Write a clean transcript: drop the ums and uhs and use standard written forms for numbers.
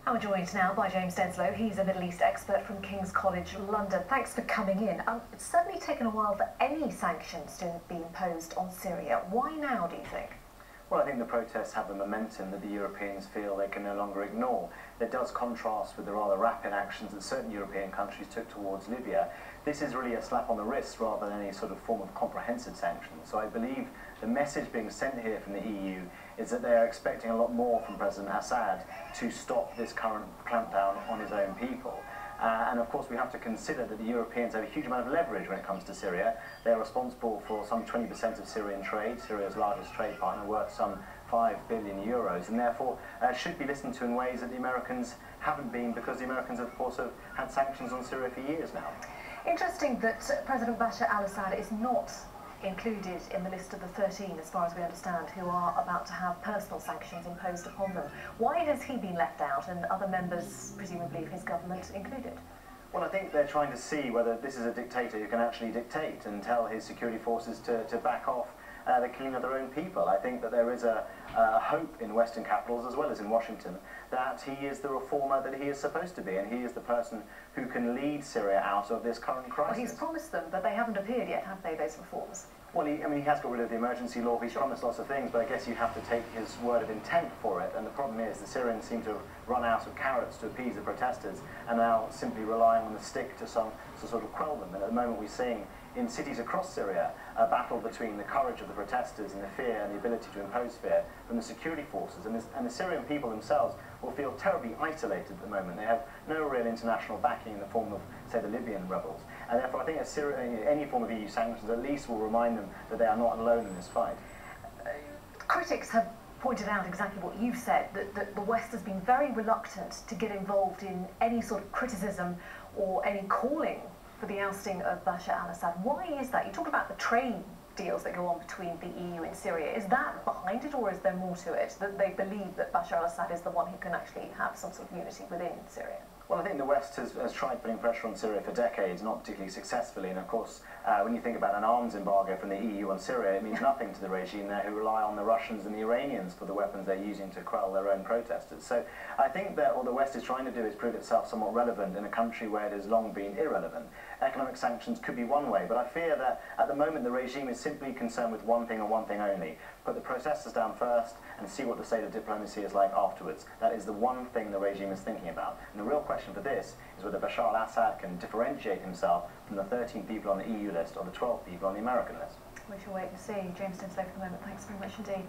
And we're joined now by James Denslow. He's a Middle East expert from King's College London. Thanks for coming in. It's certainly taken a while for any sanctions to be imposed on Syria. Why now, do you think? Well, I think the protests have the momentum that the Europeans feel they can no longer ignore. It does contrast with the rather rapid actions that certain European countries took towards Libya. This is really a slap on the wrist rather than any sort of form of comprehensive sanctions. So I believe the message being sent here from the EU is that they are expecting a lot more from President Assad to stop this current clampdown on his own people. And of course we have to consider that the Europeans have a huge amount of leverage when it comes to Syria. They're responsible for some 20% of Syrian trade, Syria's largest trade partner, worth some 5 billion euros, and therefore should be listened to in ways that the Americans haven't been, because the Americans of course have had sanctions on Syria for years now. Interesting that President Bashar al-Assad is not included in the list of the 13, as far as we understand, who are about to have personal sanctions imposed upon them. Why has he been left out and other members, presumably of his government, included? Well, I think they're trying to see whether this is a dictator who can actually dictate and tell his security forces to back off the killing of their own people. I think that there is a hope in Western capitals as well as in Washington that he is the reformer that he is supposed to be, and he is the person who can lead Syria out of this current crisis. Well, he's promised them, but they haven't appeared yet, have they, those reforms? Well, he has got rid of the emergency law, he's promised lots of things, but I guess you have to take his word of intent for it, and the problem is the Syrians seem to have run out of carrots to appease the protesters and now simply relying on the stick to sort of quell them. And at the moment we're seeing in cities across Syria a battle between the courage of the protesters and the fear and the ability to impose fear from the security forces, and the Syrian people themselves will feel terribly isolated at the moment. They have no real international backing in the form of, say, the Libyan rebels, and therefore I think any form of EU sanctions at least will remind them that they are not alone in this fight. Critics have pointed out exactly what you've said, that the West has been very reluctant to get involved in any sort of criticism or any calling for the ousting of Bashar al-Assad. Why is that? You talk about the trade deals that go on between the EU and Syria. Is that behind it, or is there more to it, that they believe that Bashar al-Assad is the one who can actually have some sort of unity within Syria? Well, I think the West has tried putting pressure on Syria for decades, not particularly successfully, and of course when you think about an arms embargo from the EU on Syria, it means nothing to the regime there, who rely on the Russians and the Iranians for the weapons they're using to quell their own protesters. So I think that what the West is trying to do is prove itself somewhat relevant in a country where it has long been irrelevant. Economic sanctions could be one way, but I fear that at the moment the regime is simply concerned with one thing and one thing only: put the protesters down first and see what the state of diplomacy is like afterwards. That is the one thing the regime is thinking about. And the real question for this is whether Bashar al-Assad can differentiate himself from the 13 people on the EU list or the 12 people on the American list. We shall wait and see. James Denslow for the moment. Thanks very much indeed.